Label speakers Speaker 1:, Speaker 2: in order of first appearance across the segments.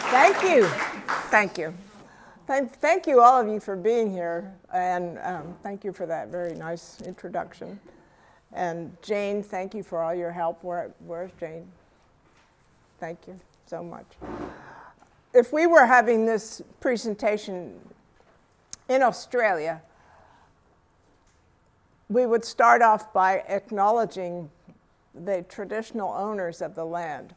Speaker 1: Thank you. Thank you. Thank you, all of you, for being here, and thank you for that very nice introduction. And Jane, thank you for all your help. Where's Jane? Thank you so much. If we were having this presentation in Australia, we would start off by acknowledging the traditional owners of the land.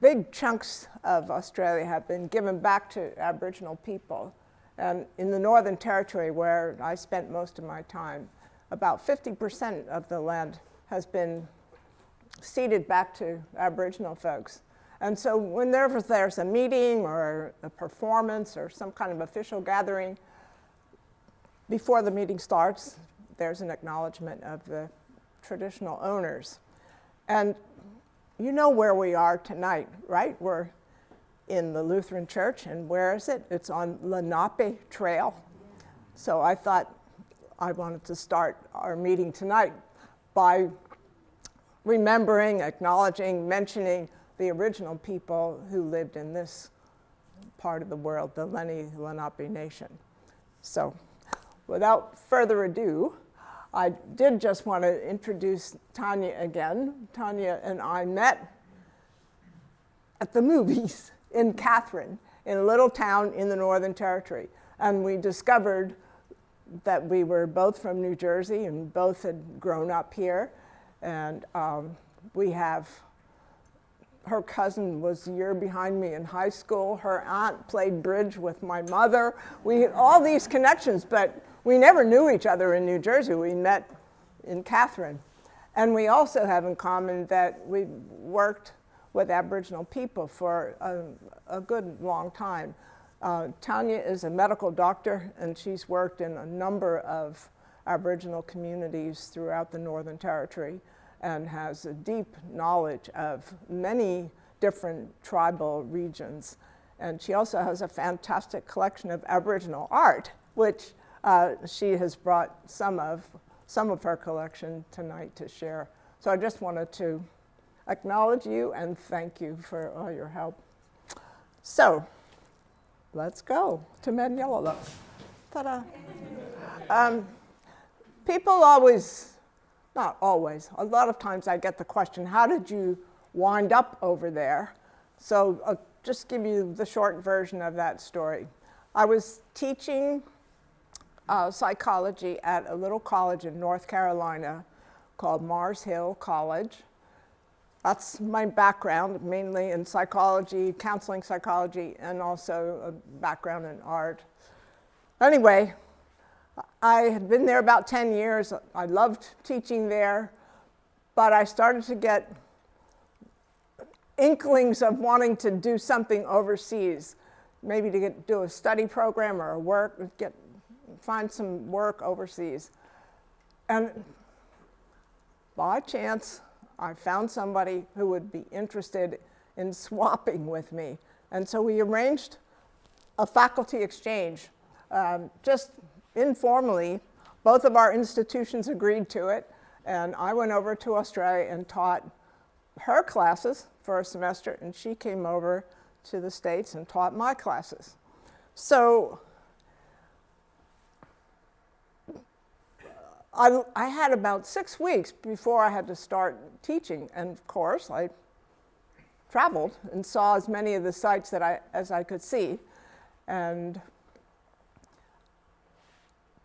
Speaker 1: Big chunks of Australia have been given back to Aboriginal people. And in the Northern Territory, where I spent most of my time, about 50% of the land has been ceded back to Aboriginal folks. And so whenever there's a meeting or a performance or some kind of official gathering, before the meeting starts, there's an acknowledgement of the traditional owners. And you know where we are tonight, right? We're in the Lutheran Church, and where is it? It's on Lenape Trail. So I thought I wanted to start our meeting tonight by remembering, acknowledging, mentioning the original people who lived in this part of the world, the Lenape Nation. So without further ado, I did just want to introduce Tanya again. Tanya and I met at the movies in Katherine, in a little town in the Northern Territory. And we discovered that we were both from New Jersey and both had grown up here. And her cousin was a year behind me in high school. Her aunt played bridge with my mother. We had all these connections, but we never knew each other in New Jersey. We met in Katherine. And we also have in common that we've worked with Aboriginal people for a good long time. Tanya is a medical doctor, and she's worked in a number of Aboriginal communities throughout the Northern Territory and has a deep knowledge of many different tribal regions. And she also has a fantastic collection of Aboriginal art, which she has brought some of her collection tonight to share. So I just wanted to acknowledge you and thank you for all your help. So let's go to Manyallaluk. Ta-da. People always, not always, a lot of times I get the question, how did you wind up over there? So I'll just give you the short version of that story. I was teaching psychology at a little college in North Carolina called Mars Hill College. That's my background, mainly in psychology, counseling psychology, and also a background in art. Anyway, I had been there about 10 years. I loved teaching there, but I started to get inklings of wanting to do something overseas, maybe to do a study program or find some work overseas. And by chance, I found somebody who would be interested in swapping with me. And so we arranged a faculty exchange, just informally. Both of our institutions agreed to it, and I went over to Australia and taught her classes for a semester, and she came over to the States and taught my classes. So I had about 6 weeks before I had to start teaching, and of course I traveled and saw as many of the sites as I could see. And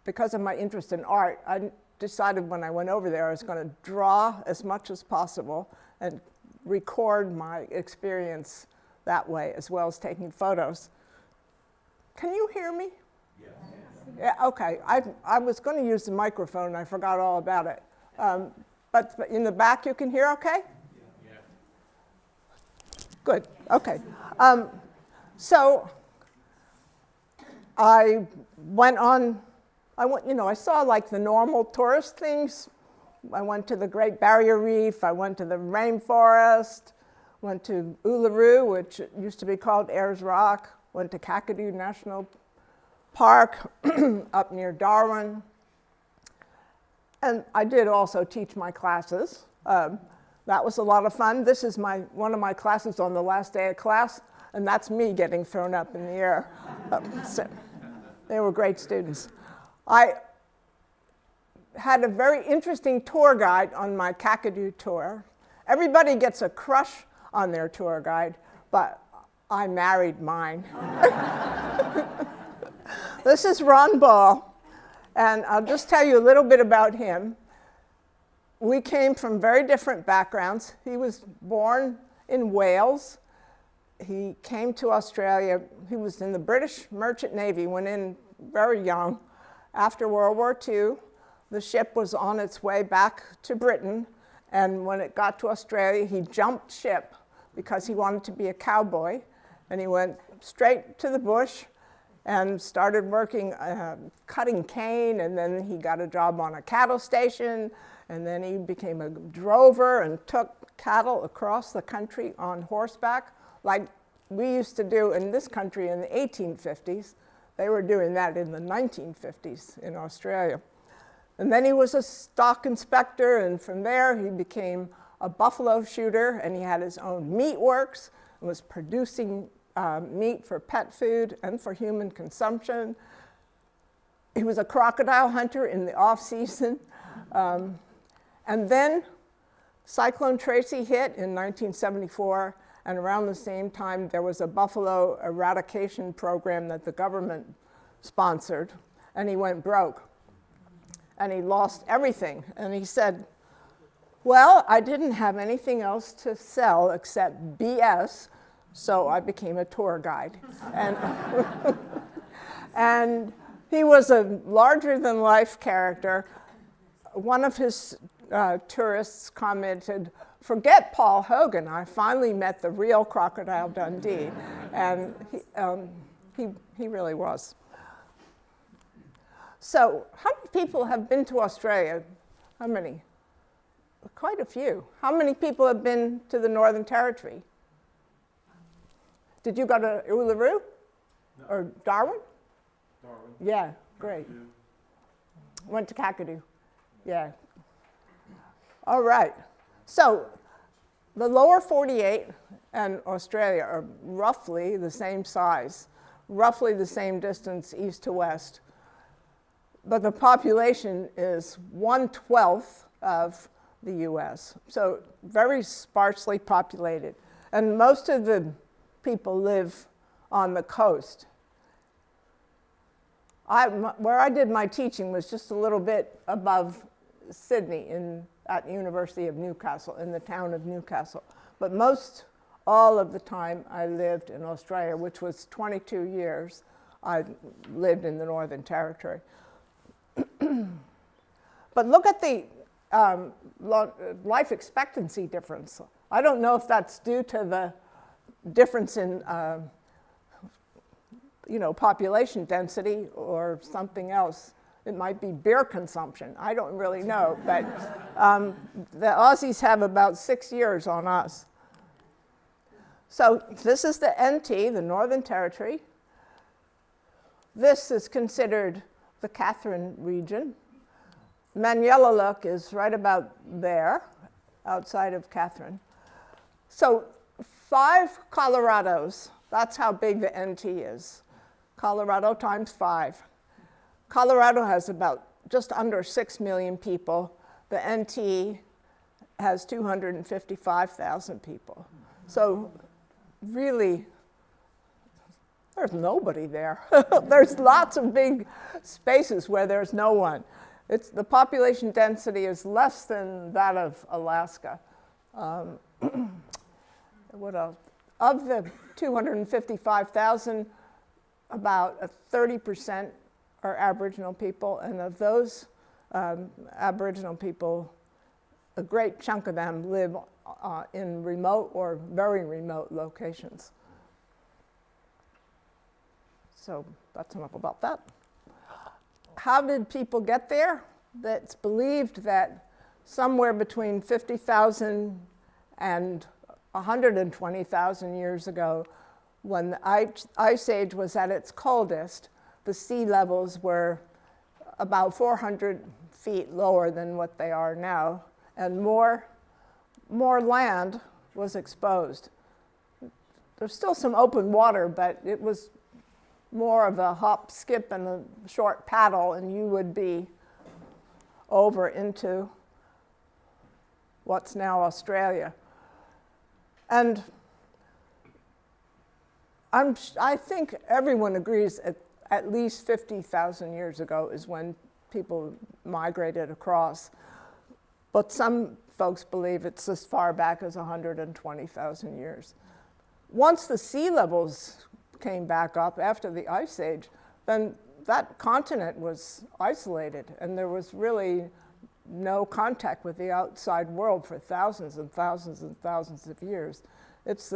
Speaker 1: because of my interest in art, I decided when I went over there I was going to draw as much as possible and record my experience that way, as well as taking photos. Can you hear me? Yes. Yeah, okay. I was going to use the microphone, and I forgot all about it. But in the back, you can hear okay? Yeah. Good, okay. So I saw like the normal tourist things. I went to the Great Barrier Reef, I went to the rainforest, went to Uluru, which used to be called Ayers Rock, went to Kakadu National Park up near Darwin. And I did also teach my classes. That was a lot of fun. This is one of my classes on the last day of class. and that's me getting thrown up in the air. So they were great students. I had a very interesting tour guide on my Kakadu tour. Everybody gets a crush on their tour guide, but I married mine. This is Ron Ball, and I'll just tell you a little bit about him. We came from very different backgrounds. He was born in Wales. He came to Australia. He was in the British Merchant Navy, went in very young. After World War II, the ship was on its way back to Britain, and when it got to Australia, he jumped ship because he wanted to be a cowboy, and he went straight to the bush and started working cutting cane, and then he got a job on a cattle station, and then he became a drover and took cattle across the country on horseback, like we used to do in this country in the 1850s. They were doing that in the 1950s in Australia. And then he was a stock inspector, and from there he became a buffalo shooter, and he had his own meat works and was producing meat for pet food and for human consumption. He was a crocodile hunter in the off-season. And then Cyclone Tracy hit in 1974, and around the same time there was a buffalo eradication program that the government sponsored, and he went broke. And he lost everything. And he said, well, I didn't have anything else to sell except BS, so I became a tour guide. And, and he was a larger-than-life character. One of his tourists commented, forget Paul Hogan, I finally met the real Crocodile Dundee. And he really was. So how many people have been to Australia? How many? Quite a few. How many people have been to the Northern Territory? Did you go to Uluru? No. Or Darwin?
Speaker 2: Darwin.
Speaker 1: Yeah, great.
Speaker 2: Kakadu.
Speaker 1: Went to Kakadu. Yeah. All right. So the lower 48 and Australia are roughly the same size, roughly the same distance east to west. But the population is 1/12 of the US, so very sparsely populated. And most of the people live on the coast. Where I did my teaching was just a little bit above Sydney at the University of Newcastle, in the town of Newcastle. But all of the time I lived in Australia, which was 22 years, I lived in the Northern Territory. But look at the life expectancy difference. I don't know if that's due to the difference in population density or something else. It might be beer consumption. I don't really know. But the Aussies have about 6 years on us. So this is the NT, the Northern Territory. This is considered the Katherine region. Manyallaluk is right about there, outside of Katherine. So 5 Colorados, that's how big the NT is. Colorado times 5. Colorado has about just under 6 million people. The NT has 255,000 people. So really, there's nobody there. There's lots of big spaces where there's no one. The population density is less than that of Alaska. What else? Of the 255,000, about 30% are Aboriginal people, and of those Aboriginal people, a great chunk of them live in remote or very remote locations. So that's enough about that. How did people get there? It's believed that somewhere between 50,000 and 120,000 years ago, when the Ice Age was at its coldest, the sea levels were about 400 feet lower than what they are now, and more land was exposed. there's still some open water, but it was more of a hop, skip, and a short paddle, and you would be over into what's now Australia. And I think everyone agrees at least 50,000 years ago is when people migrated across. But some folks believe it's as far back as 120,000 years. Once the sea levels came back up after the Ice Age, then that continent was isolated, and there was really no contact with the outside world for thousands and thousands and thousands of years. It's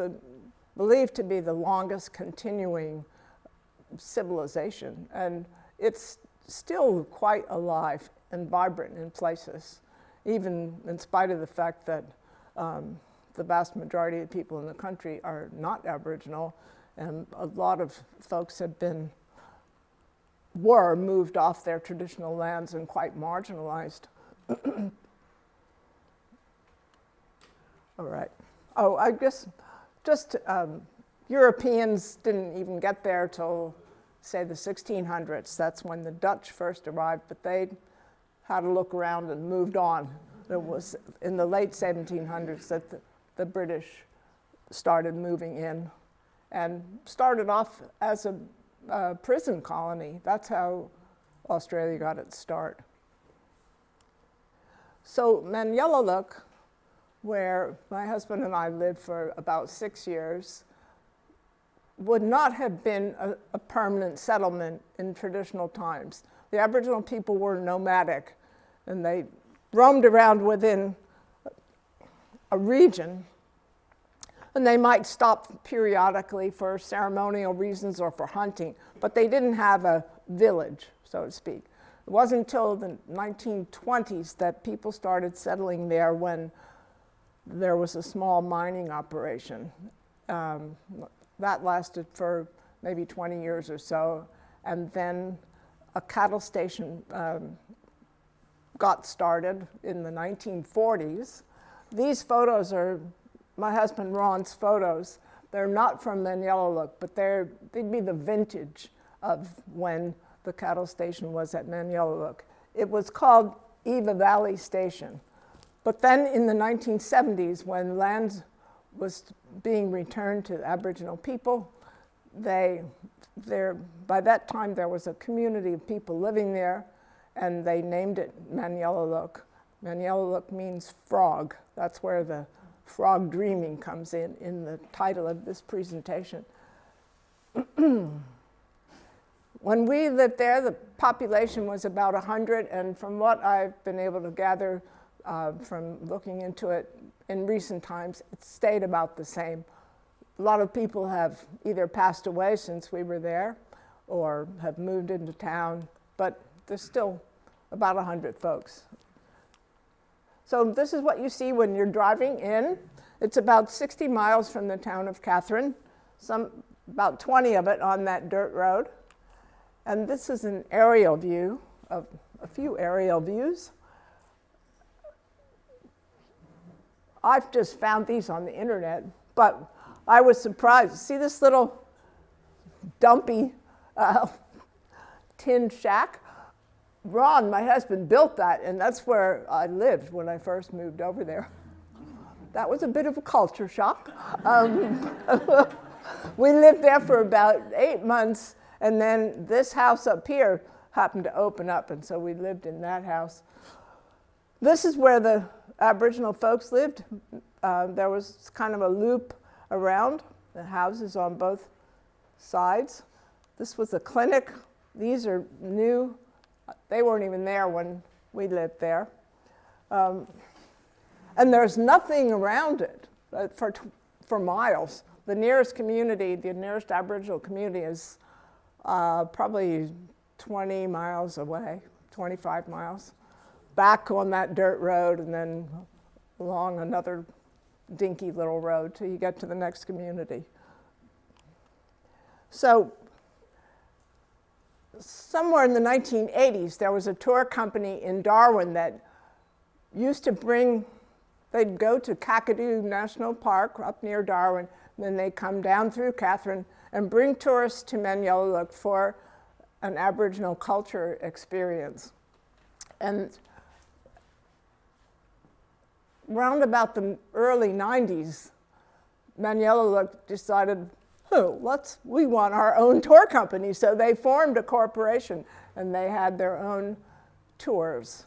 Speaker 1: believed to be the longest continuing civilization, and it's still quite alive and vibrant in places, even in spite of the fact that the vast majority of people in the country are not Aboriginal, and a lot of folks were moved off their traditional lands and quite marginalized. All right. Oh, I guess just Europeans didn't even get there till, say, the 1600s. That's when the Dutch first arrived, but they had a look around and moved on. It was in the late 1700s that the British started moving in and started off as a prison colony. That's how Australia got its start. So Manyallaluk, where my husband and I lived for about 6 years, would not have been a permanent settlement in traditional times. The Aboriginal people were nomadic, and they roamed around within a region, and they might stop periodically for ceremonial reasons or for hunting, but they didn't have a village, so to speak. It wasn't until the 1920s that people started settling there when there was a small mining operation. That lasted for maybe 20 years or so, and then a cattle station got started in the 1940s. These photos are my husband Ron's photos. They're not from Manyallaluk, but they'd be the vintage of when the cattle station was at Manyallaluk. It was called Eva Valley Station. But then in the 1970s, when land was being returned to Aboriginal people, by that time there was a community of people living there, and they named it Manyallaluk. Manyallaluk means frog. That's where the frog dreaming comes in the title of this presentation. When we lived there, the population was about 100, and from what I've been able to gather from looking into it in recent times, it stayed about the same. A lot of people have either passed away since we were there or have moved into town, but there's still about 100 folks. So this is what you see when you're driving in. It's about 60 miles from the town of Katherine, about 20 of it on that dirt road. And this is an aerial view of a few aerial views. I've just found these on the internet, but I was surprised. See this little dumpy tin shack? Ron, my husband, built that, and that's where I lived when I first moved over there. That was a bit of a culture shock. We lived there for about 8 months, and then this house up here happened to open up, and so we lived in that house. This is where the Aboriginal folks lived. There was kind of a loop around the houses on both sides. This was a clinic. These are new. They weren't even there when we lived there. And there's nothing around it for miles. The nearest community, the nearest Aboriginal community is probably 20 miles away, 25 miles, back on that dirt road and then along another dinky little road till you get to the next community. So somewhere in the 1980s, there was a tour company in Darwin that used to bring they'd go to Kakadu National Park up near Darwin, then they'd come down through Catherine and bring tourists to Manyallaluk for an Aboriginal culture experience. And round about the early 90s, Manyallaluk decided, we want our own tour company. So they formed a corporation and they had their own tours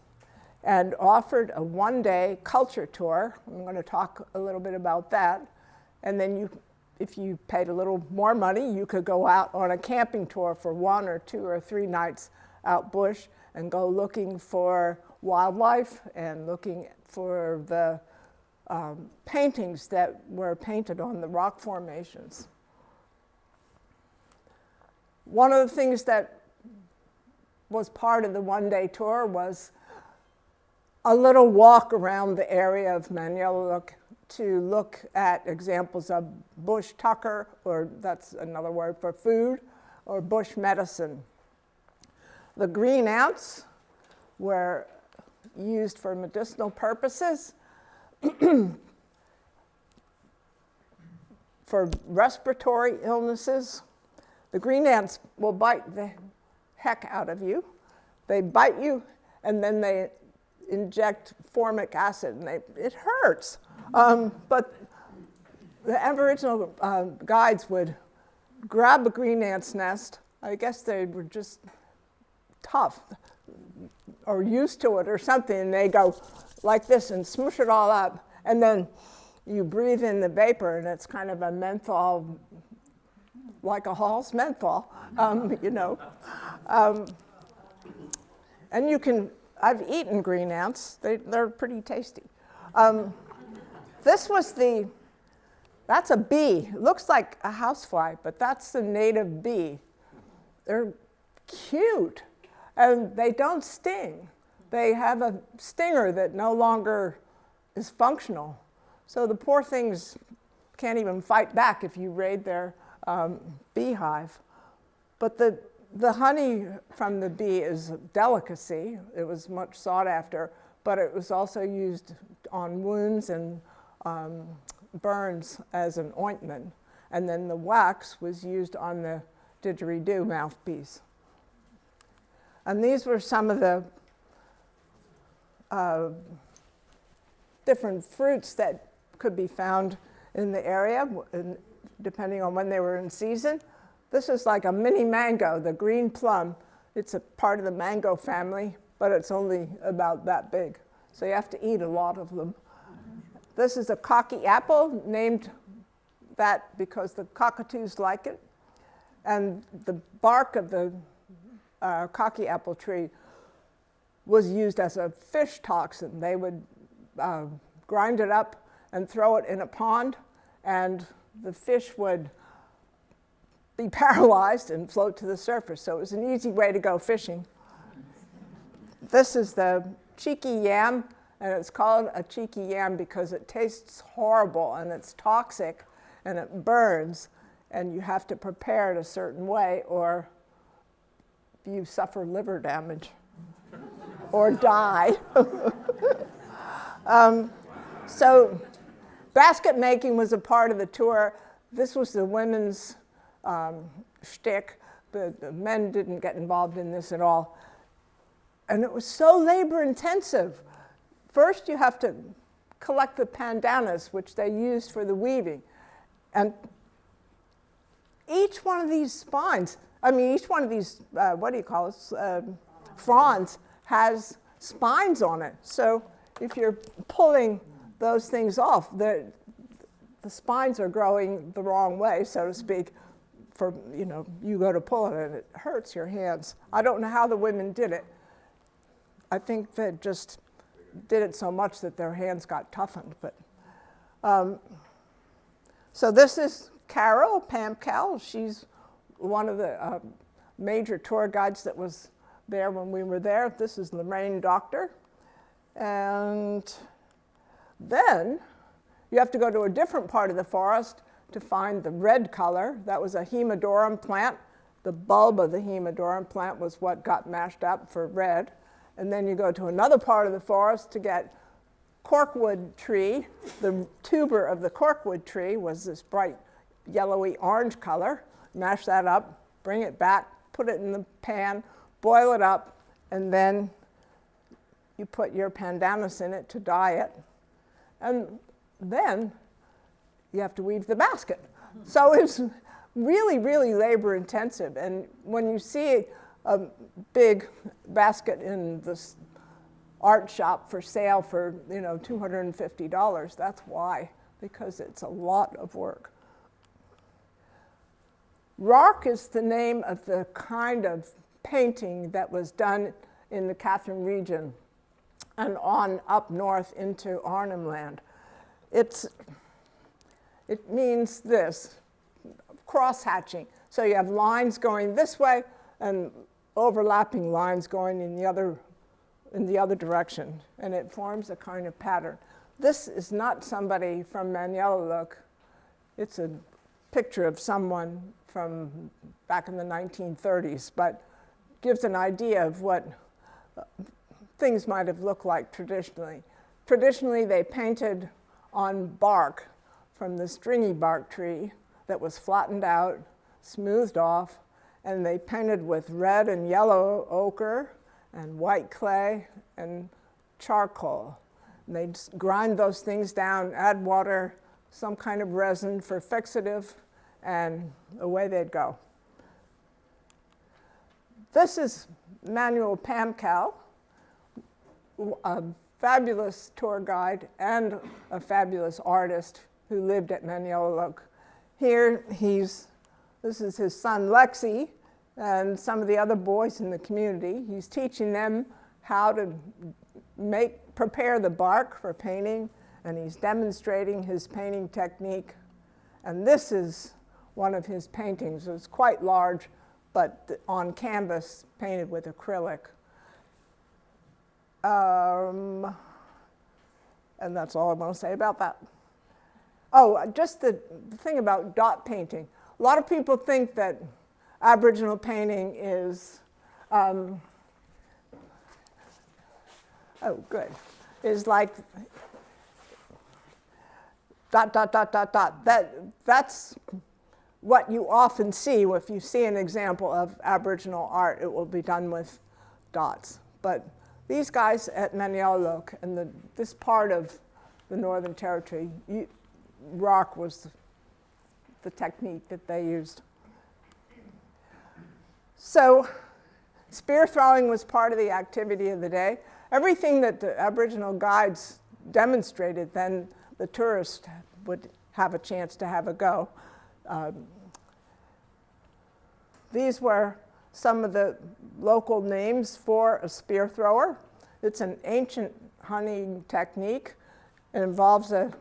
Speaker 1: and offered a one-day culture tour. I'm going to talk a little bit about that. And then if you paid a little more money, you could go out on a camping tour for 1 or 2 or 3 nights out bush and go looking for wildlife and looking for the paintings that were painted on the rock formations. One of the things that was part of the one-day tour was a little walk around the area of Manyallaluk to look at examples of bush tucker, or that's another word for food, or bush medicine. The green ants were used for medicinal purposes, for respiratory illnesses. The green ants will bite the heck out of you. They bite you, and then they inject formic acid, and it hurts. But the Aboriginal guides would grab a green ant's nest. I guess they were just tough or used to it or something, and they go like this and smoosh it all up, and then you breathe in the vapor, and it's kind of a menthol, like a Hall's menthol, you know. And you can, I've eaten green ants. They're pretty tasty. This was that's a bee. It looks like a housefly, but that's the native bee. They're cute, and they don't sting. They have a stinger that no longer is functional. So the poor things can't even fight back if you raid their beehive. But the honey from the bee is a delicacy. It was much sought after, but it was also used on wounds and burns as an ointment. And then the wax was used on the didgeridoo mouthpiece. And these were some of the different fruits that could be found in the area, depending on when they were in season. This is like a mini mango, the green plum. It's a part of the mango family, but it's only about that big. So you have to eat a lot of them. This is a cocky apple, named that because the cockatoos like it. And the bark of the cocky apple tree was used as a fish toxin. They would grind it up and throw it in a pond, and the fish would be paralyzed and float to the surface. So it was an easy way to go fishing. This is the cheeky yam, and it's called a cheeky yam because it tastes horrible and it's toxic and it burns, and you have to prepare it a certain way or you suffer liver damage or die. So basket making was a part of the tour. This was the women's shtick. The men didn't get involved in this at all. And it was so labor intensive. First you have to collect the pandanus, which they used for the weaving. And each one of these spines, each one of these, fronds has spines on it. So if you're pulling those things off, the spines are growing the wrong way, so to speak. You go to pull it and it hurts your hands. I don't know how the women did it. I think they just did it so much that their hands got toughened. But so this is Carol Pamcal. She's one of the major tour guides that was there when we were there. This is Lorraine Doctor. And then you have to go to a different part of the forest to find the red color. That was a hemodorum plant. The bulb of the hemodorum plant was what got mashed up for red. And then you go to another part of the forest to get corkwood tree, the tuber of the corkwood tree was this bright yellowy orange color. Mash that up, bring it back, put it in the pan, boil it up, and then you put your pandanus in it to dye it. And then you have to weave the basket. So it's really, really labor intensive. And when you see a big basket in this art shop for sale for $250, that's why, because it's a lot of work. Rock is the name of the kind of painting that was done in the Kathleen region and on up north into Arnhem Land. It means this, cross-hatching. So you have lines going this way and overlapping lines going in the other direction, and it forms a kind of pattern. This is not somebody from Manyallaluk. It's a picture of someone from back in the 1930s, but gives an idea of what things might have looked like traditionally. Traditionally, they painted on bark from the stringy bark tree that was flattened out, smoothed off, and they painted with red and yellow ochre and white clay and charcoal. And they'd grind those things down, add water, some kind of resin for fixative, and away they'd go. This is Manuel Pamcal, a fabulous tour guide and a fabulous artist who lived at Manyallaluk. Here this is his son Lexi and some of the other boys in the community. He's teaching them how to prepare the bark for painting, and he's demonstrating his painting technique. And this is one of his paintings. It's quite large, but on canvas, painted with acrylic. And that's all I'm going to say about that. Oh, just the thing about dot painting. A lot of people think that Aboriginal painting is, is like dot, dot, dot, dot, dot. That's what you often see. If you see an example of Aboriginal art, it will be done with dots. But these guys at Manyallaluk and this part of the Northern Territory, rock was the technique that they used. So spear throwing was part of the activity of the day. Everything that the Aboriginal guides demonstrated, then the tourists would have a chance to have a go. These were some of the local names for a spear thrower. It's an ancient hunting technique. It involves a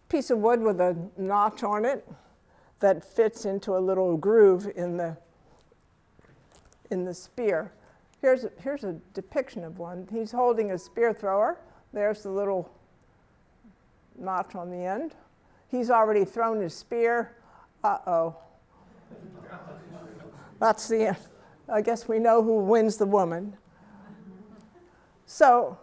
Speaker 1: piece of wood with a notch on it that fits into a little groove in the spear. Here's a depiction of one. He's holding a spear thrower. There's the little notch on the end. He's already thrown his spear. Uh-oh. That's the end. I guess we know who wins the woman. So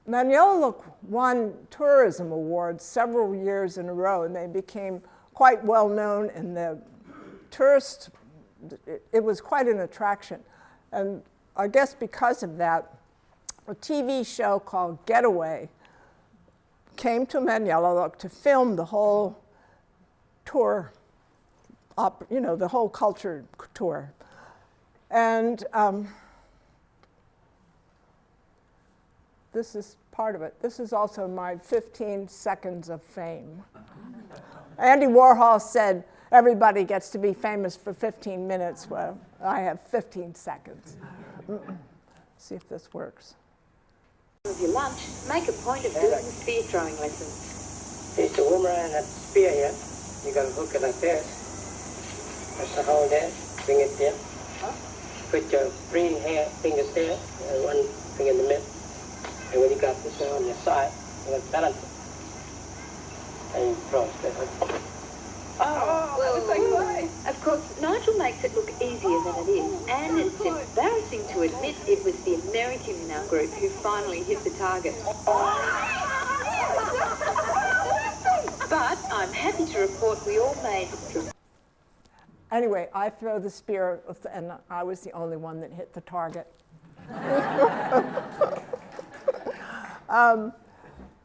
Speaker 1: Manyallaluk won tourism awards several years in a row, and they became quite well known, and the tourists, it was quite an attraction. And I guess because of that, a TV show called Getaway came to Manyallaluk to film the whole tour, the whole culture tour. And this is part of it. This is also my 15 seconds of fame. Andy Warhol said, everybody gets to be famous for 15 minutes. Well, I have 15 seconds. See if this works.
Speaker 3: Of your lunch, make a point of doing spear throwing lessons.
Speaker 4: It's the woman and that spear here. You got to hook it like this. That's the hole there. Bring it there. Put your three fingers there, and one finger in the middle. And when you got this one on your side, you got to balance it. And you throw it straight like
Speaker 3: Oh, that was so close. Of course, Nigel makes it look easier than it is, and it's embarrassing to admit it was the American in our group who finally hit the target. But I'm happy to report we all made...
Speaker 1: Anyway, I throw the spear, and I was the only one that hit the target.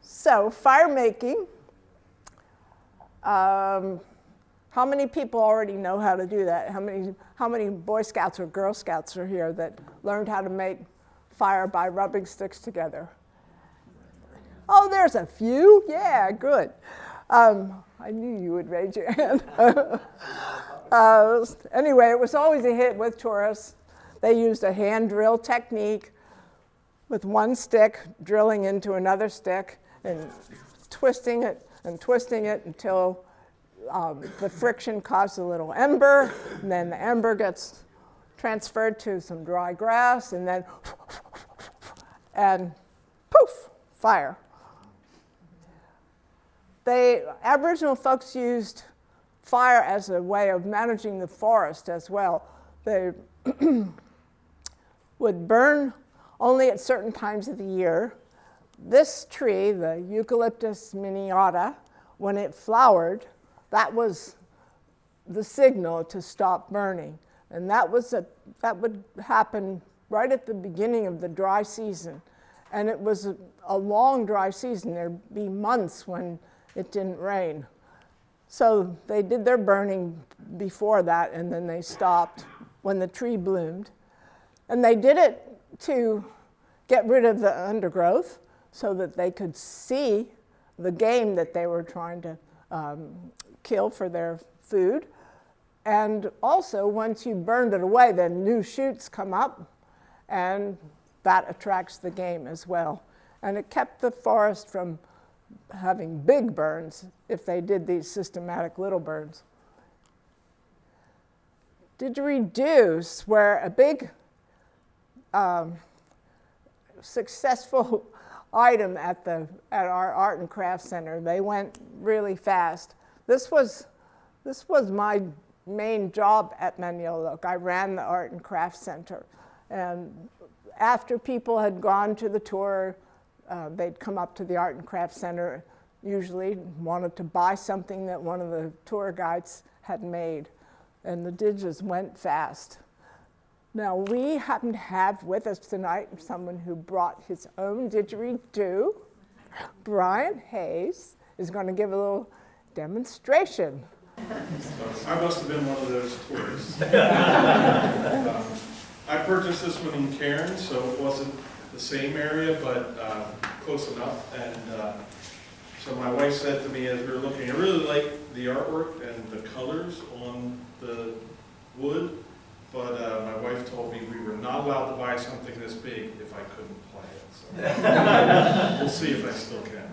Speaker 1: So, fire making. How many people already know how to do that? How many Boy Scouts or Girl Scouts are here that learned how to make fire by rubbing sticks together? Oh, there's a few. Yeah, good. I knew you would raise your hand. Anyway, it was always a hit with tourists. They used a hand drill technique with one stick drilling into another stick and twisting it until the friction caused a little ember, and then the ember gets transferred to some dry grass, and then and poof, fire. Aboriginal folks used fire as a way of managing the forest as well. They would burn only at certain times of the year. This tree, the Eucalyptus miniata, when it flowered, that was the signal to stop burning. And that would happen right at the beginning of the dry season. And it was a long dry season. There'd be months when it didn't rain. So they did their burning before that, and then they stopped when the tree bloomed. And they did it to get rid of the undergrowth so that they could see the game that they were trying to kill for their food. And also, once you burned it away, then new shoots come up, and that attracts the game as well. And it kept the forest from having big burns if they did these systematic little burns. Didgeridoos were a big successful item at our art and craft center. They went really fast. This was my main job at Manyallaluk. I ran the art and craft center. And after people had gone to the tour, they'd come up to the art and craft center, usually wanted to buy something that one of the tour guides had made. And the didges went fast. Now, we happen to have with us tonight someone who brought his own didgeridoo. Brian Hayes is going to give a little demonstration.
Speaker 2: I must have been one of those tourists. I purchased this one in Cairns, so it wasn't the same area, but close enough. And so my wife said to me as we were looking, I really like the artwork and the colors on the wood, but my wife told me we were not allowed to buy something this big if I couldn't play it. So we'll see if I still can.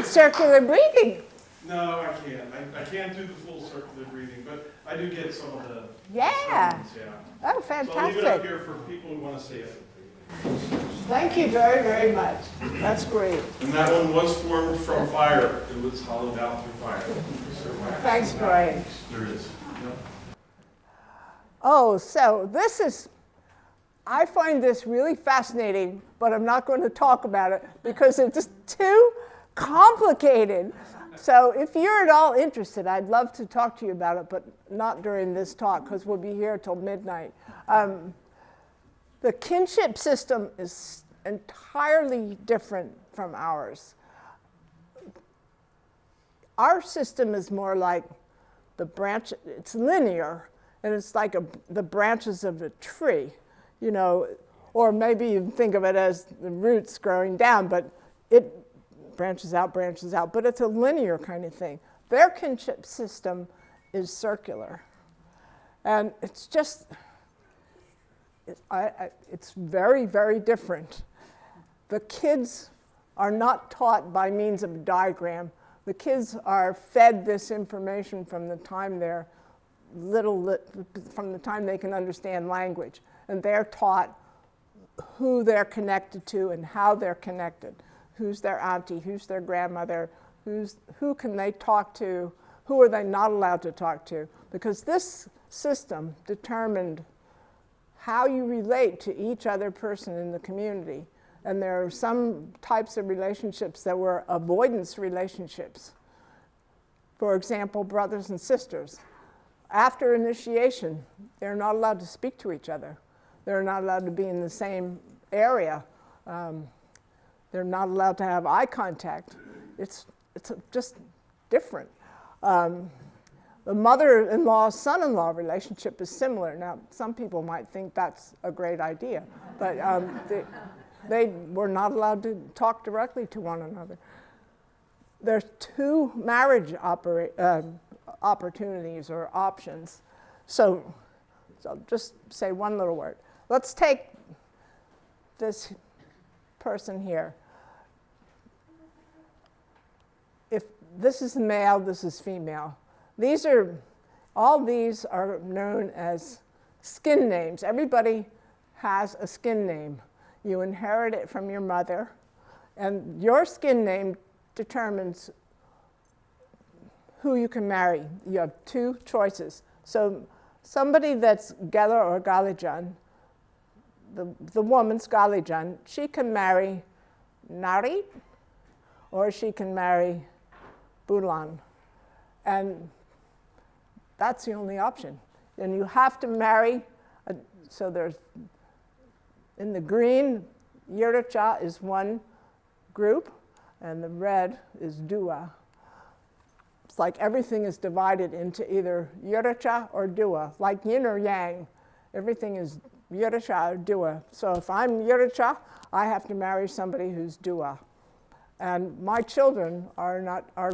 Speaker 1: Circular breathing.
Speaker 2: No, I can't. I can't do the full circular breathing, but I do get some of the sounds, yeah.
Speaker 1: Oh,
Speaker 2: So I'll leave
Speaker 1: fantastic.
Speaker 2: it up here for people who want to see it.
Speaker 1: Thank you very, very much. That's great.
Speaker 2: And that one was formed from fire. It was hollowed out through fire.
Speaker 1: Thanks, Brian.
Speaker 2: There is. Yep.
Speaker 1: Oh, so I find this really fascinating, but I'm not going to talk about it because it's just too complicated. So if you're at all interested, I'd love to talk to you about it, but not during this talk because we'll be here till midnight. The kinship system is entirely different from ours. Our system is more like the branch, it's linear, and it's like the branches of a tree, you know, or maybe you think of it as the roots growing down, but it branches out, but it's a linear kind of thing. Their kinship system is circular. And it's just, it's very, very different. The kids are not taught by means of a diagram. The kids are fed this information from the time they're from the time they can understand language. And they're taught who they're connected to and how they're connected. Who's their auntie, who's their grandmother, who can they talk to, who are they not allowed to talk to? Because this system determined how you relate to each other person in the community. And there are some types of relationships that were avoidance relationships. For example, brothers and sisters. After initiation, they're not allowed to speak to each other. They're not allowed to be in the same area. They're not allowed to have eye contact. It's just different. The mother-in-law, son-in-law relationship is similar. Now, some people might think that's a great idea, but they were not allowed to talk directly to one another. There's 2 marriage opportunities or options. So just say one little word. Let's take this person here. If this is male, this is female. All these are known as skin names. Everybody has a skin name. You inherit it from your mother, and your skin name determines who you can marry. You have 2 choices. So somebody that's Geller or Galijan, the woman's Galijan, she can marry Nari, or she can marry Bulan. And that's the only option. And you have to marry, so there's, in the green, Yircha is one group, and the red is Dua. It's like everything is divided into either Yircha or Dua, like yin or yang. Everything is Yircha or Dua. So if I'm Yircha, I have to marry somebody who's Dua. And my children are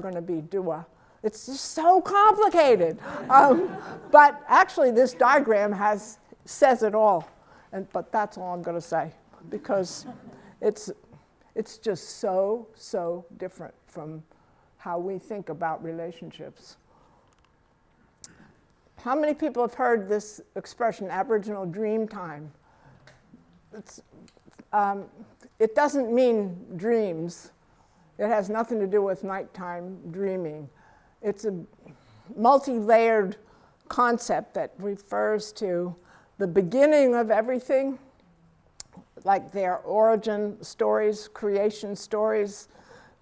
Speaker 1: going to be Dua. It's just so complicated. But actually, this diagram says it all. But that's all I'm going to say, because it's just so different from how we think about relationships. How many people have heard this expression, Aboriginal Dreamtime? It doesn't mean dreams. It has nothing to do with nighttime dreaming. It's a multi-layered concept that refers to the beginning of everything, like their origin stories, creation stories,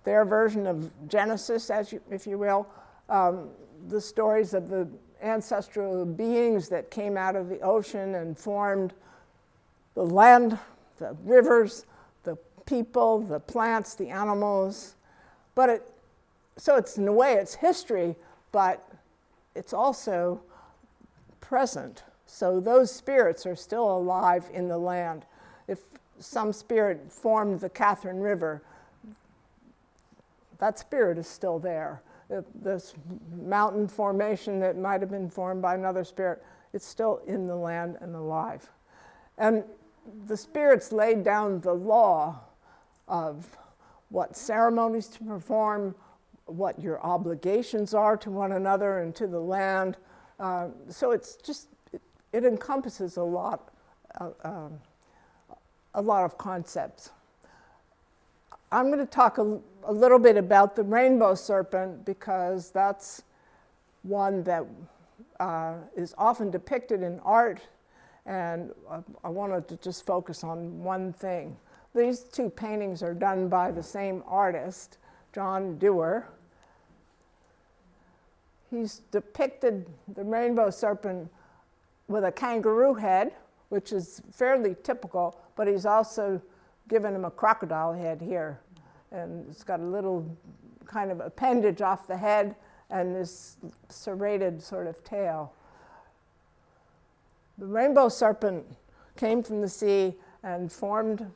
Speaker 1: their version of Genesis, if you will, the stories of the ancestral beings that came out of the ocean and formed the land, the rivers, the people, the plants, the animals. So it's, in a way, it's history, but it's also present. So those spirits are still alive in the land. If some spirit formed the Catherine River, that spirit is still there. This mountain formation that might have been formed by another spirit, it's still in the land and alive. And the spirits laid down the law of what ceremonies to perform, what your obligations are to one another and to the land. So it's just, it encompasses a lot of concepts. I'm going to talk a little bit about the rainbow serpent, because that's one that is often depicted in art, and I wanted to just focus on one thing. These 2 paintings are done by the same artist, John Dewar. He's depicted the rainbow serpent with a kangaroo head, which is fairly typical, but he's also given him a crocodile head here. And it's got a little kind of appendage off the head and this serrated sort of tail. The rainbow serpent came from the sea and formed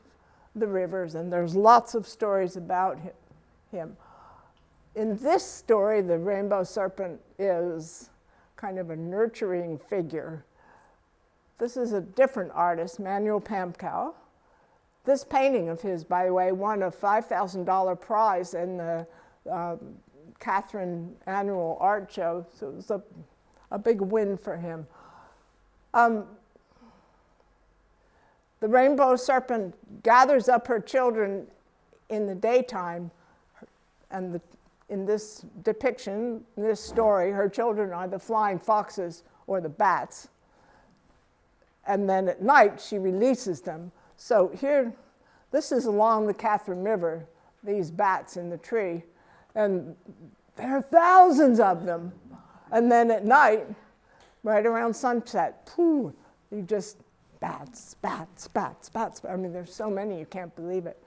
Speaker 1: the rivers, and there's lots of stories about him. In this story, the rainbow serpent is kind of a nurturing figure. This is a different artist, Manuel Pamkow. This painting of his, by the way, won a $5,000 prize in the Catherine Annual Art Show, so it was a big win for him. The rainbow serpent gathers up her children in the daytime, and in this depiction, in this story, her children are the flying foxes or the bats. And then at night, she releases them. So here, this is along the Catherine River, these bats in the tree, and there are thousands of them. And then at night, right around sunset, pooh, you just, bats, bats, bats, bats. I mean, there's so many, you can't believe it.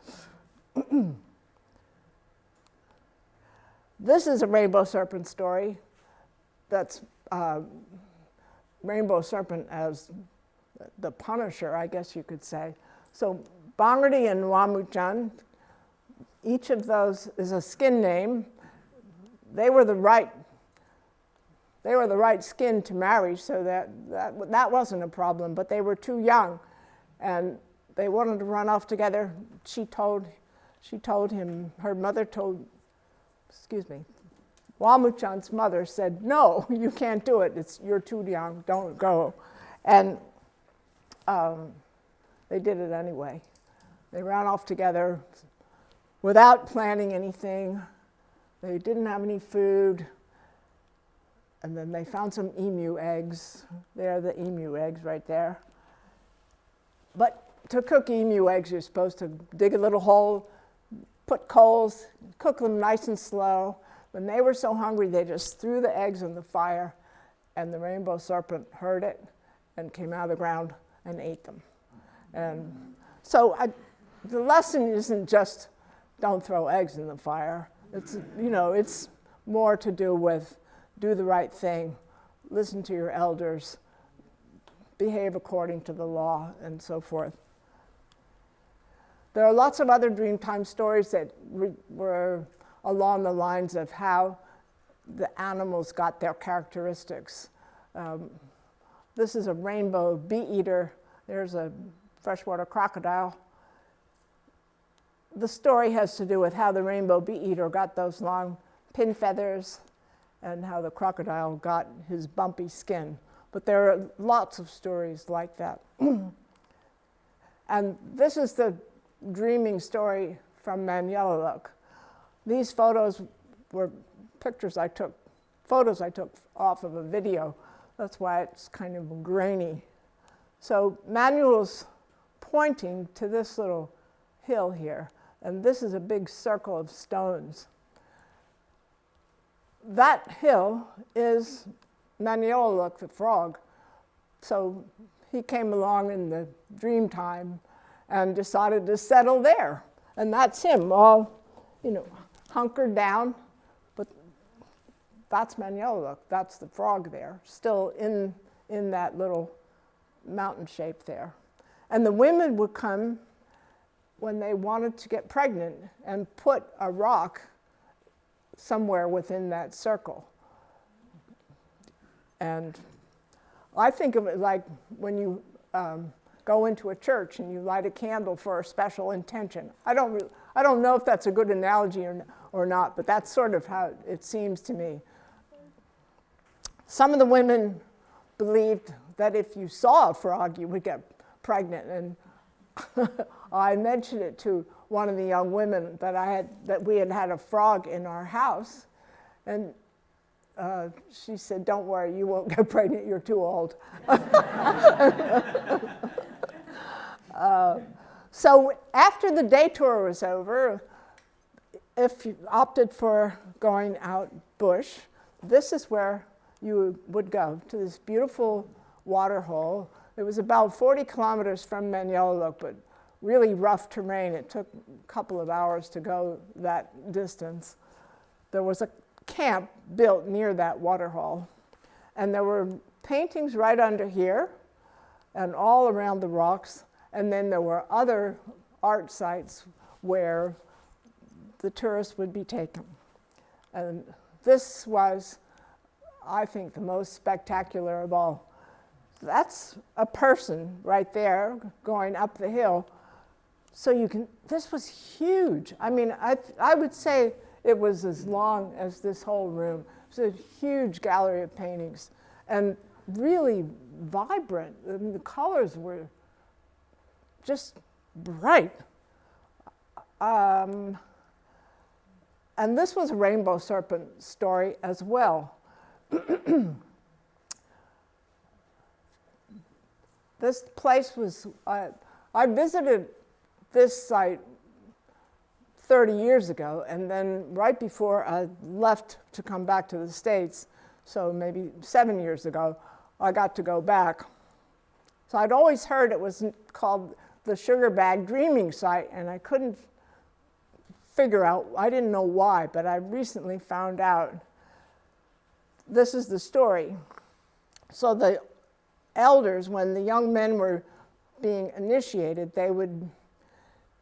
Speaker 1: This is a rainbow serpent story. That's rainbow serpent as the punisher, I guess you could say. So Bangardi and Wamujan, each of those is a skin name. They were the right skin to marry, so that wasn't a problem, but they were too young, and they wanted to run off together. She told him, her mother told, Wamuchan's mother said, no, you can't do it. You're too young, don't go. And they did it anyway. They ran off together without planning anything. They didn't have any food. And then they found some emu eggs. There are the emu eggs right there. But to cook emu eggs, you're supposed to dig a little hole, put coals, cook them nice and slow. When they were so hungry, they just threw the eggs in the fire, and the rainbow serpent heard it and came out of the ground and ate them. And so the lesson isn't just don't throw eggs in the fire. It's more to do with do the right thing, listen to your elders, behave according to the law, and so forth. There are lots of other Dreamtime stories that were along the lines of how the animals got their characteristics. This is a rainbow bee-eater. There's a freshwater crocodile. The story has to do with how the rainbow bee-eater got those long pin feathers and how the crocodile got his bumpy skin. But there are lots of stories like that. And this is the dreaming story from Manyallaluk. These photos were photos I took off of a video. That's why it's kind of grainy. So Manuel's pointing to this little hill here, and this is a big circle of stones. That hill is Manyallaluk, the frog. So he came along in the Dreamtime and decided to settle there. And that's him, all, hunkered down. But that's Manyallaluk, that's the frog there, still in that little mountain shape there. And the women would come when they wanted to get pregnant and put a rock somewhere within that circle. And I think of it like when you go into a church and you light a candle for a special intention. I don't know if that's a good analogy or not, but that's sort of how it seems to me. Some of the women believed that if you saw a frog, you would get pregnant. And I mentioned it to one of the young women that we had a frog in our house. And she said, don't worry, you won't get pregnant, you're too old. So after the day tour was over, if you opted for going out bush, this is where you would go, to this beautiful water hole. It was about 40 kilometers from Manyallaluk, but really rough terrain. It took a couple of hours to go that distance. There was a camp built near that water hole, and there were paintings right under here and all around the rocks, and then there were other art sites where the tourists would be taken. And this was I think, the most spectacular of all. That's a person right there going up the hill. So you can, this was huge. I mean, I would say it was as long as this whole room. It was a huge gallery of paintings and really vibrant. I mean, the colors were just bright. And this was a rainbow serpent story as well. This place was, I visited this site 30 years ago, and then right before I left to come back to the States, so maybe 7 years ago, I got to go back. So I'd always heard it was called the Sugar Bag Dreaming Site, and I couldn't figure out, I didn't know why, but I recently found out. This is the story. So the elders, when the young men were being initiated, they would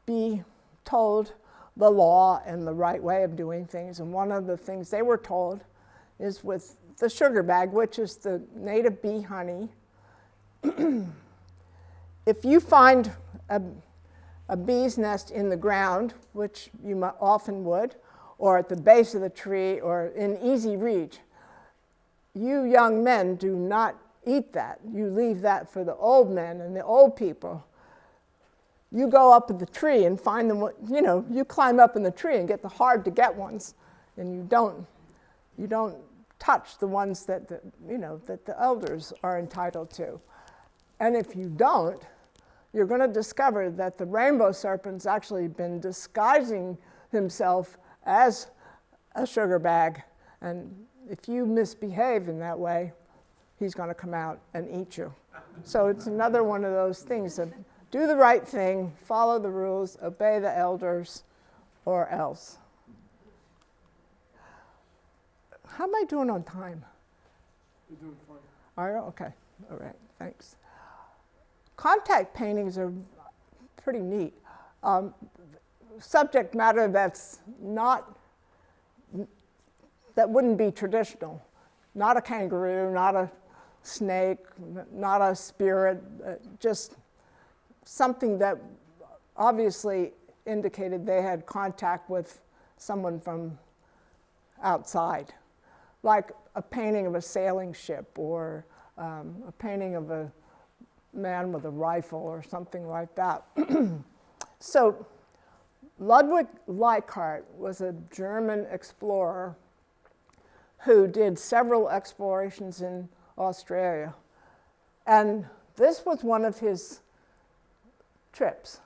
Speaker 1: be told the law and the right way of doing things. And one of the things they were told is with the sugar bag, which is the native bee honey. If you find a bee's nest in the ground, which you often would, or at the base of the tree, or in easy reach, you young men do not eat that. You leave that for the old men and the old people. You go up in the tree and find them, you know, you climb up in the tree and get the hard to get ones, and you don't touch the ones that the elders are entitled to. And if you don't, you're going to discover that the rainbow serpent's actually been disguising himself as a sugar bag, and if you misbehave in that way, he's going to come out and eat you. So it's another one of those things of do the right thing, follow the rules, obey the elders, or else. How am I doing on time?
Speaker 5: You're doing fine.
Speaker 1: Are you? Okay. All right. Thanks. Contact paintings are pretty neat. Subject matter that wouldn't be traditional. Not a kangaroo, not a snake, not a spirit, just something that obviously indicated they had contact with someone from outside, like a painting of a sailing ship or a painting of a man with a rifle or something like that. So Ludwig Leichhardt was a German explorer who did several explorations in Australia. And this was one of his trips.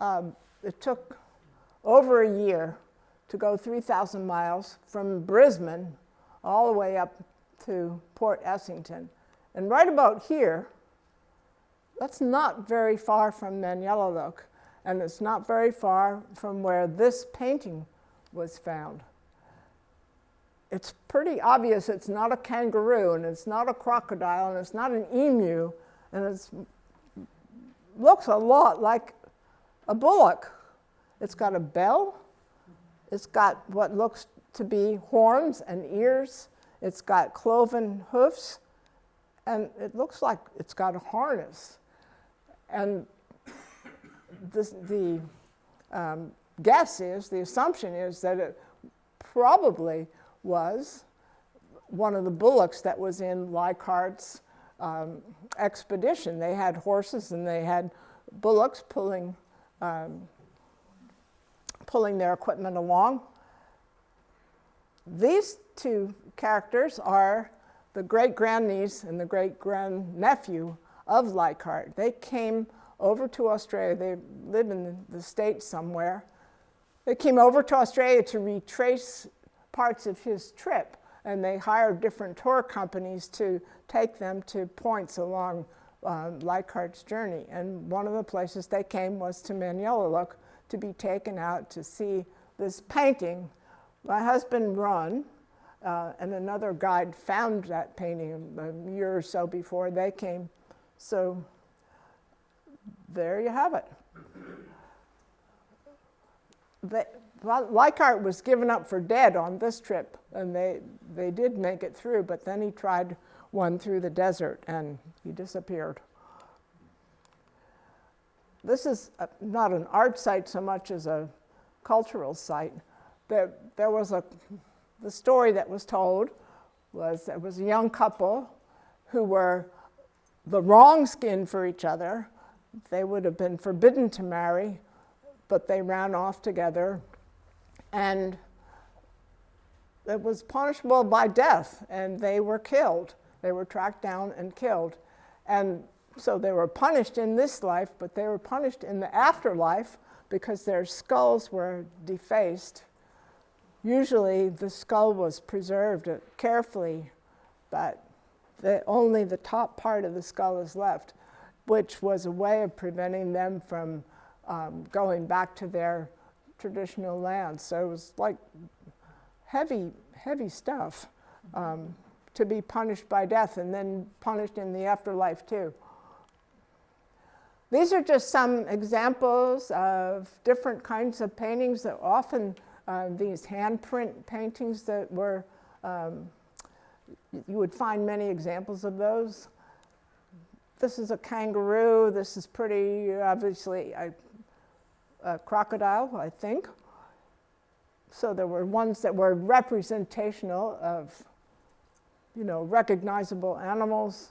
Speaker 1: It took over a year to go 3,000 miles from Brisbane all the way up to Port Essington. And right about here, that's not very far from Manyallaluk, and it's not very far from where this painting was found. It's pretty obvious it's not a kangaroo, and it's not a crocodile, and it's not an emu, and it looks a lot like a bullock. It's got a bell, it's got what looks to be horns and ears, it's got cloven hoofs, and it looks like it's got a harness. And the guess is, the assumption is that it probably was one of the bullocks that was in Leichhardt's expedition. They had horses and they had bullocks pulling their equipment along. These two characters are the great-grandniece and the great-grandnephew of Leichhardt. They came over to Australia. They live in the States somewhere. They came over to Australia to retrace parts of his trip, and they hired different tour companies to take them to points along Leichhardt's journey. And one of the places they came was to Manyallaluk to be taken out to see this painting. My husband, Ron, and another guide found that painting a year or so before they came. So there you have it. Leichhardt was given up for dead on this trip, and they did make it through, but then he tried one through the desert, and he disappeared. This is not an art site so much as a cultural site. There was the story that was told was there was a young couple who were the wrong skin for each other. They would have been forbidden to marry, but they ran off together, and it was punishable by death, and they were killed. They were tracked down and killed. And so they were punished in this life, but they were punished in the afterlife because their skulls were defaced. Usually the skull was preserved carefully, but only the top part of the skull is left, which was a way of preventing them from going back to their traditional lands. So it was like heavy stuff to be punished by death and then punished in the afterlife too. These are just some examples of different kinds of paintings that often these handprint paintings that were, you would find many examples of those. This is a kangaroo. This is pretty obviously a crocodile, I think. So there were ones that were representational of, recognizable animals.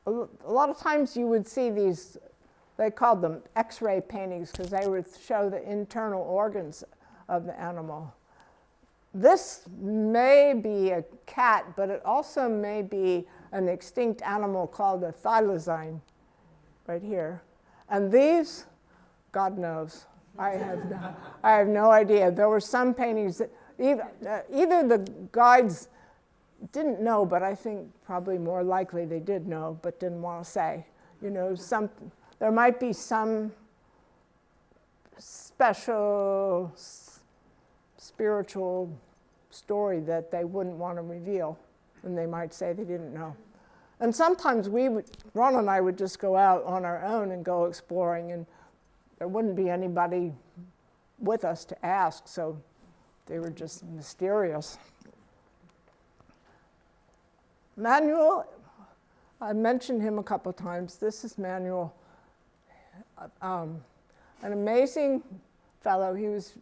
Speaker 1: A lot of times you would see these, they called them X-ray paintings because they would show the internal organs of the animal. This may be a cat, but it also may be an extinct animal called a thylacine, right here. And these, God knows, I have no idea. There were some paintings that either the guides didn't know, but I think probably more likely they did know, but didn't want to say. There might be some special spiritual story that they wouldn't want to reveal, and they might say they didn't know. And sometimes Ron and I would just go out on our own and go exploring, and there wouldn't be anybody with us to ask, so they were just mysterious. Manuel, I mentioned him a couple of times. This is Manuel, an amazing fellow. He was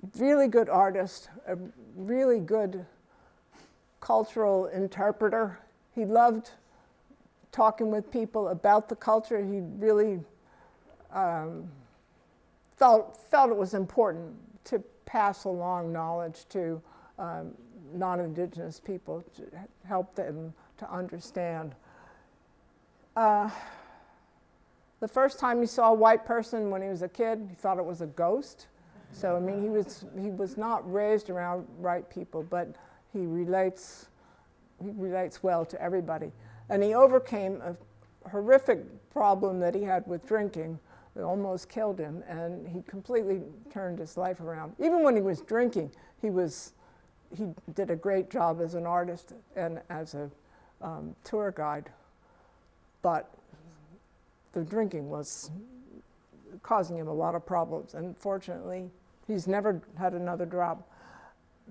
Speaker 1: a really good artist, a really good cultural interpreter. He loved talking with people about the culture. He really felt it was important to pass along knowledge to non-Indigenous people, to help them to understand. The first time he saw a white person when he was a kid, he thought it was a ghost. So, I mean, he was not raised around white people, but he relates well to everybody. And he overcame a horrific problem that he had with drinking. It almost killed him, and he completely turned his life around. Even when he was drinking, he did a great job as an artist and as a tour guide. But the drinking was causing him a lot of problems, and fortunately, he's never had another drop.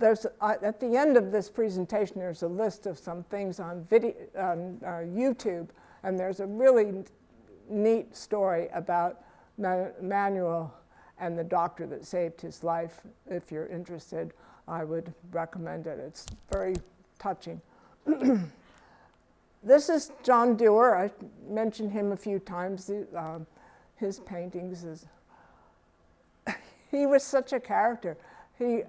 Speaker 1: At the end of this presentation, there's a list of some things on YouTube, and there's a really neat story about Manuel and the doctor that saved his life. If you're interested, I would recommend it. It's very touching. This is John Dewar. I mentioned him a few times. His paintings he was such a character. He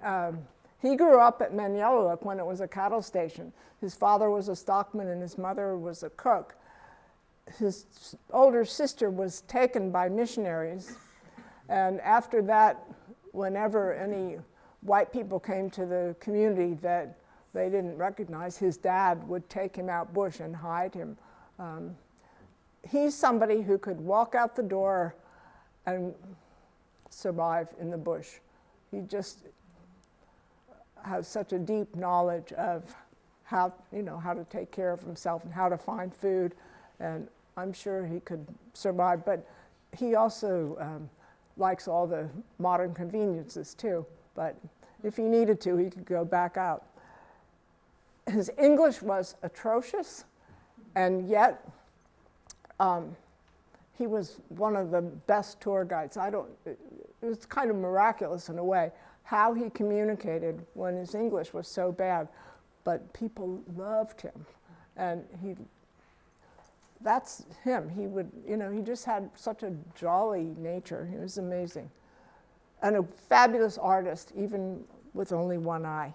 Speaker 1: grew up at Manyallaluk when it was a cattle station. His father was a stockman and his mother was a cook. His older sister was taken by missionaries, and after that, whenever any white people came to the community that they didn't recognize, his dad would take him out bush and hide him. He's somebody who could walk out the door and survive in the bush. He just has such a deep knowledge of how to take care of himself and how to find food, and I'm sure he could survive. But he also likes all the modern conveniences too, but if he needed to, he could go back out. His English was atrocious, and yet he was one of the best tour guides. It was kind of miraculous in a way how he communicated when his English was so bad, but people loved him, and that's him. He would, he just had such a jolly nature. He was amazing, and a fabulous artist, even with only one eye.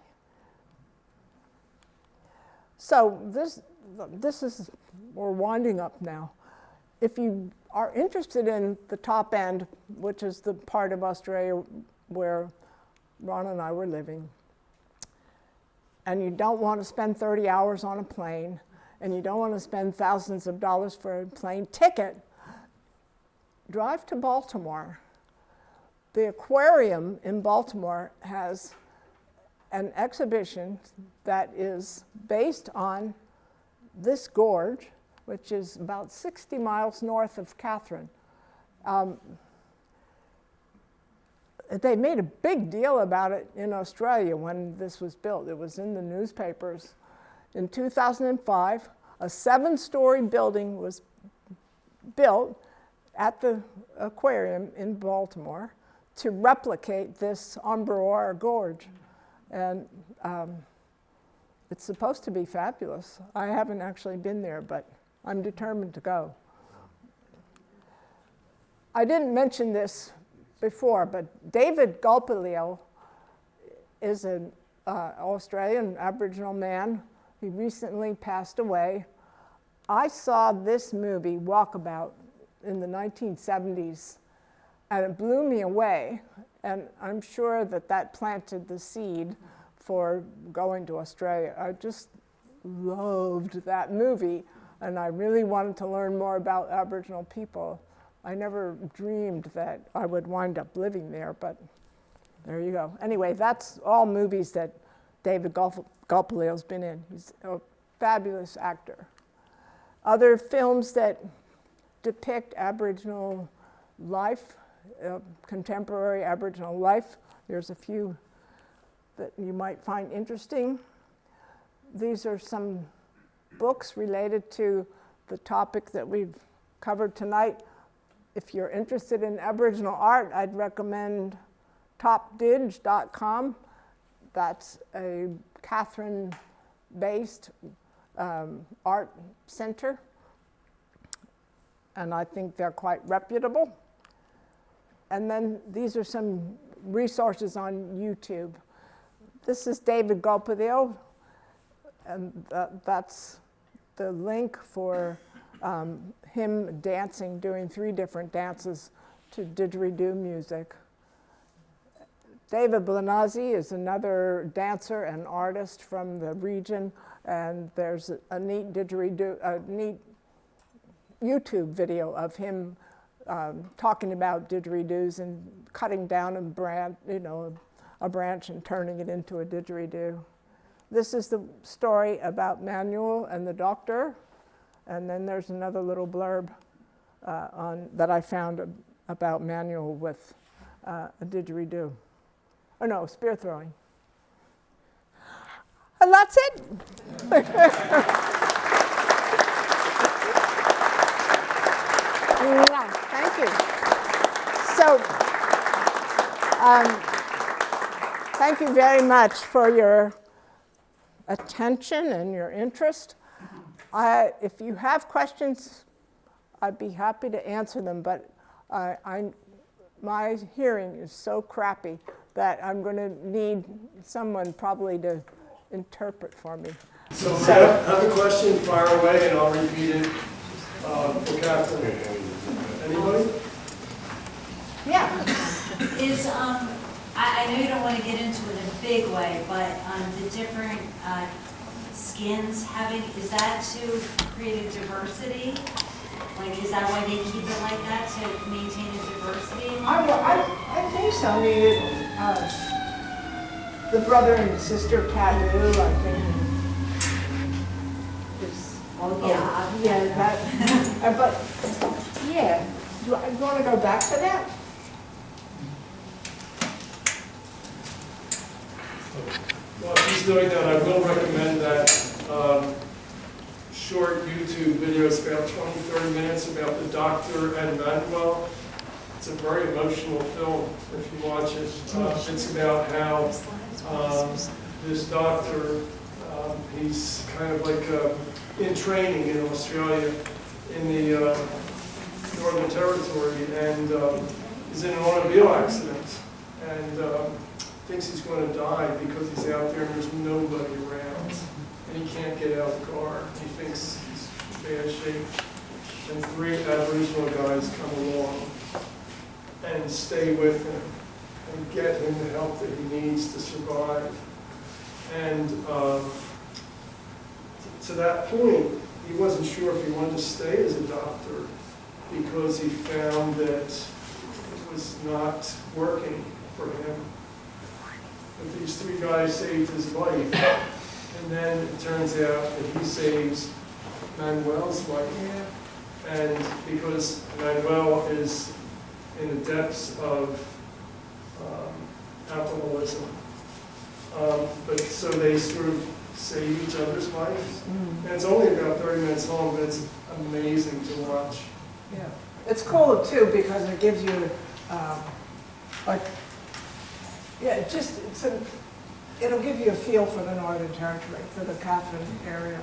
Speaker 1: So this is, we're winding up now. If you are interested in the top end, which is the part of Australia where Ron and I were living, and you don't want to spend 30 hours on a plane, and you don't want to spend thousands of dollars for a plane ticket, drive to Baltimore. The aquarium in Baltimore has an exhibition that is based on this gorge, which is about 60 miles north of Catherine. They made a big deal about it in Australia when this was built. It was in the newspapers. In 2005, a 7-story building was built at the aquarium in Baltimore to replicate this Ombre Gorge. And it's supposed to be fabulous. I haven't actually been there, but I'm determined to go. I didn't mention this before, but David Gulpilil is an Australian Aboriginal man. He recently passed away. I saw this movie, Walkabout, in the 1970s, and it blew me away. And I'm sure that planted the seed for going to Australia. I just loved that movie, and I really wanted to learn more about Aboriginal people. I never dreamed that I would wind up living there, but there you go. Anyway, that's all movies that David Gulpilil's been in. He's a fabulous actor. Other films that depict Aboriginal life, contemporary Aboriginal life, there's a few that you might find interesting. These are some books related to the topic that we've covered tonight. If you're interested in Aboriginal art, I'd recommend topdidge.com. That's a Catherine-based art center, and I think they're quite reputable. And then these are some resources on YouTube. This is David Gulpilil, and that's the link for him dancing, doing 3 different dances to didgeridoo music. David Blanazzi is another dancer and artist from the region, and there's a neat neat YouTube video of him talking about didgeridoos and cutting down a branch and turning it into a didgeridoo. This is the story about Manuel and the doctor, and then there's another little blurb that I found about Manuel with a didgeridoo. Oh no, spear throwing. And that's it. Thank you. So, thank you very much for your attention and your interest. If you have questions, I'd be happy to answer them, but my hearing is so crappy that I'm going to need someone probably to interpret for me.
Speaker 5: So have a question, fire away, and I'll repeat it for Kathleen. Anybody?
Speaker 1: Yeah.
Speaker 6: Is I know you don't want to get into it in a big way, but the different skins having, is that to create a diversity? Like, is that why they keep it like that, to maintain a diversity?
Speaker 1: I think so. I mean, the brother and sister taboo, I think, is. Yeah, that. But yeah, do you want to go back to that?
Speaker 5: While she's doing that, I will recommend that short YouTube video. It's about 20, 30 minutes about the doctor and Manuel. It's a very emotional film if you watch it. It's about how this doctor, he's kind of like in training in Australia in the Northern Territory, and is in an automobile accident and thinks he's going to die because he's out there and there's nobody around and he can't get out of the car. He thinks he's in bad shape, and 3 Aboriginal guys come along and stay with him and get him the help that he needs to survive. And to that point, he wasn't sure if he wanted to stay as a doctor because he found that it was not working for him. But these 3 guys saved his life, and then it turns out that he saves Manuel's life. And because Manuel is in the depths of alcoholism, but so they sort of save each other's lives. And it's only about 30 minutes long, but it's amazing to watch.
Speaker 1: Yeah, it's cool too because it gives you, like, yeah, it'll give you a feel for the Northern Territory, for the Kathleen area.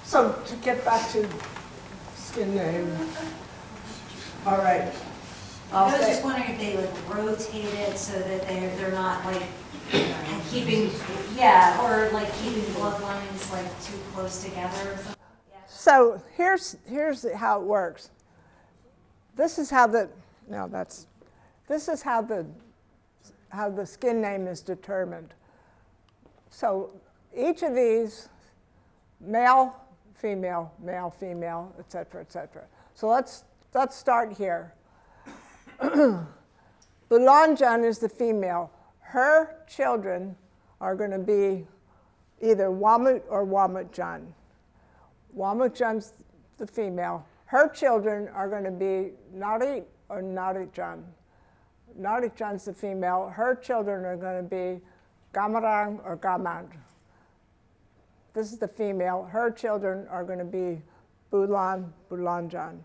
Speaker 1: So to get back to skin name, all right.
Speaker 6: I was just wondering if they like rotate it so that they're not like keeping, yeah, or like keeping bloodlines like too close together or something. Yeah.
Speaker 1: So here's how it works. This is how the skin name is determined. So each of these, male, female, et cetera, et cetera. So let's start here. Bulanjan is the female. Her children are going to be either Wamut or Wamutjan. Wamutjan's the female. Her children are going to be Narit or Naritjan. Naritjan's the female. Her children are going to be Gamarang or Gamand. This is the female. Her children are going to be Bulan, Bulanjan.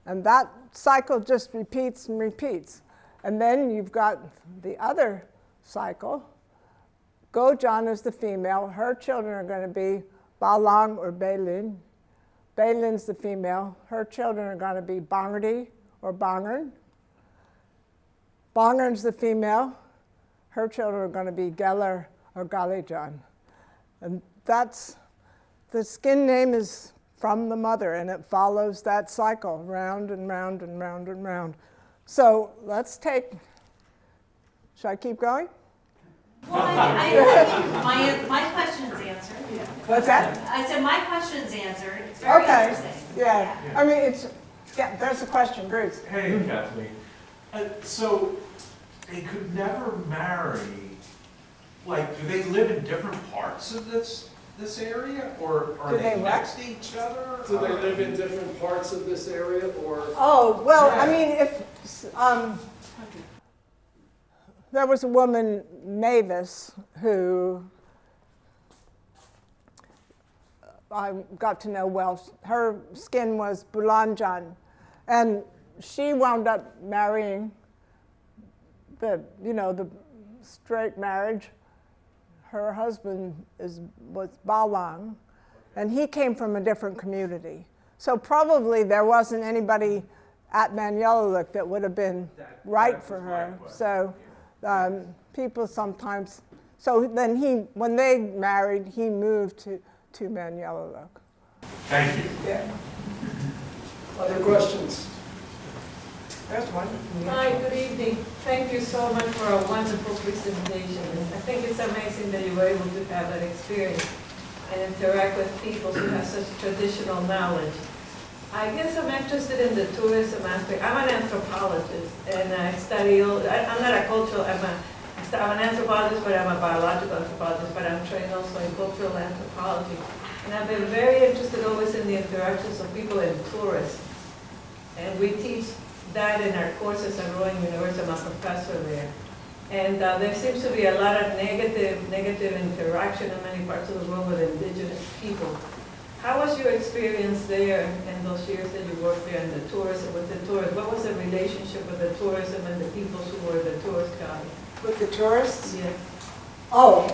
Speaker 1: And that cycle just repeats and repeats. And then you've got the other cycle. Gojan is the female. Her children are going to be Balang or Bailin. Bailin's the female. Her children are going to be Bangardi or Bangern. Bangern's the female. Her children are going to be Geller or Galijan. And that's, the skin name is from the mother, and it follows that cycle, round and round and round and round. So let's take, should I keep going?
Speaker 6: Well, I my question's answered.
Speaker 1: What's that?
Speaker 6: I said my question's answered. It's very interesting.
Speaker 1: Yeah. I mean, there's a question, Bruce.
Speaker 7: Hey, Kathleen. So they could never marry, like, do they live in different parts of this area, or are they next to each other?
Speaker 5: Do they live in different parts of this area, or?
Speaker 1: Oh, well, I mean, if there was a woman, Mavis, who I got to know well. Her skin was Bulanjan, and she wound up marrying the straight marriage. Her husband was Balang, and he came from a different community. So probably there wasn't anybody at Manyallaluk that would have been right for her. So people sometimes, so then when they married, he moved to Manyallaluk.
Speaker 7: Thank you.
Speaker 1: Yeah.
Speaker 5: Other questions?
Speaker 1: There's one.
Speaker 8: Hi, good evening. Thank you so much for a wonderful presentation. I think it's amazing that you were able to have that experience and interact with people who have such traditional knowledge. I guess I'm interested in the tourism aspect. I'm an anthropologist, and I study, I'm not a cultural, I'm an anthropologist, but I'm a biological anthropologist, but I'm trained also in cultural anthropology. And I've been very interested always in the interactions of people and tourists. And we teach that in our courses at Rowan University. I'm a professor there. And there seems to be a lot of negative interaction in many parts of the world with indigenous people. How was your experience there in those years that you worked there in the tourism, with the tourists? What was the relationship with the tourism and the people who were the tourist guides?
Speaker 1: With the tourists?
Speaker 8: Yeah.
Speaker 1: Oh,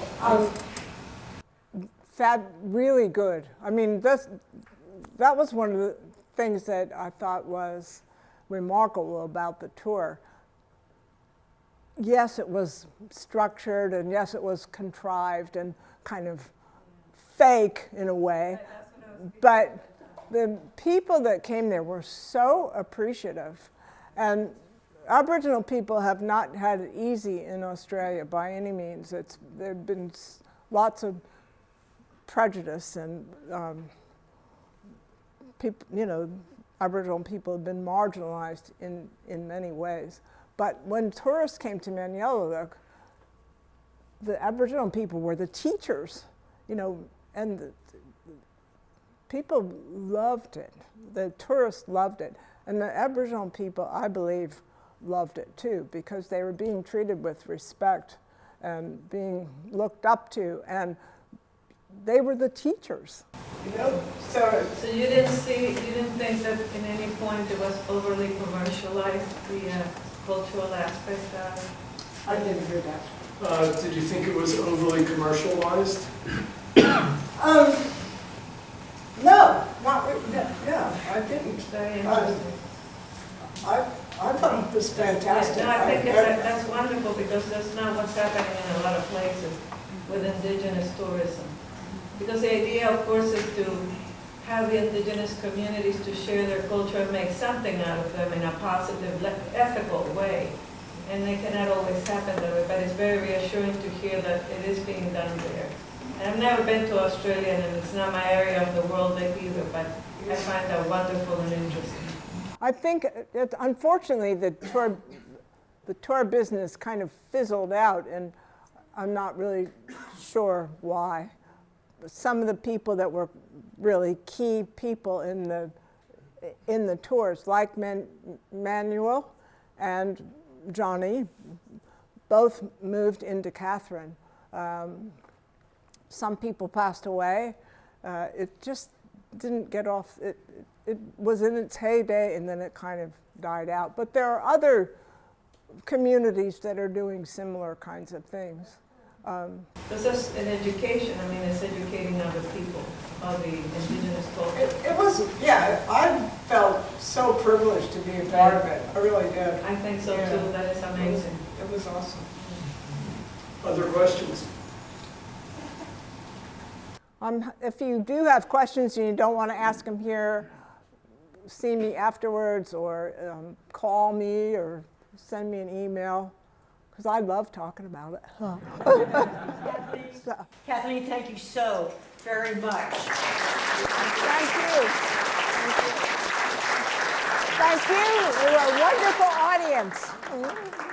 Speaker 1: really good. I mean, that was one of the things that I thought was remarkable about the tour. Yes, it was structured, and yes, it was contrived and kind of fake in a way, but the people that came there were so appreciative. And Aboriginal people have not had it easy in Australia by any means. There have been lots of prejudice, and people, you know, Aboriginal people have been marginalized in many ways. But when tourists came to Manyallaluk, the Aboriginal people were the teachers, you know, and the people loved it. The tourists loved it. And the Aboriginal people, I believe, loved it too, because they were being treated with respect and being looked up to, and they were the teachers. You know,
Speaker 8: so you didn't think that in any point it was overly commercialized, the cultural aspect of it?
Speaker 1: I didn't hear that.
Speaker 5: Did you think it was overly commercialized?
Speaker 1: No, not really. No, I didn't.
Speaker 8: Very interesting.
Speaker 1: I thought it was fantastic.
Speaker 8: Yeah, no, I think that's wonderful, because that's not what's happening in a lot of places with indigenous tourism. Because the idea, of course, is to have the indigenous communities to share their culture and make something out of them in a positive, ethical way. And they cannot always happen that way, but it's very reassuring to hear that it is being done there. And I've never been to Australia, and it's not my area of the world either, but I find that wonderful and interesting.
Speaker 1: I think, unfortunately, the tour business kind of fizzled out, and I'm not really sure why. Some of the people that were really key people in the tours, like Manuel and Johnny, both moved into Catherine. Some people passed away. It just didn't get off. It was in its heyday, and then it kind of died out. But there are other communities that are doing similar kinds of things.
Speaker 8: Because that's an education. I mean, it's educating other people about the indigenous culture.
Speaker 1: It was, yeah, I felt so privileged to be a part of it. I really did.
Speaker 8: I think so too. That is amazing.
Speaker 1: It was awesome.
Speaker 5: Other questions?
Speaker 1: If you do have questions and you don't want to ask them here, see me afterwards, or call me, or send me an email, because I love talking about it.
Speaker 9: Kathleen, thank you so very much.
Speaker 1: Thank you. Thank you. You're a wonderful audience.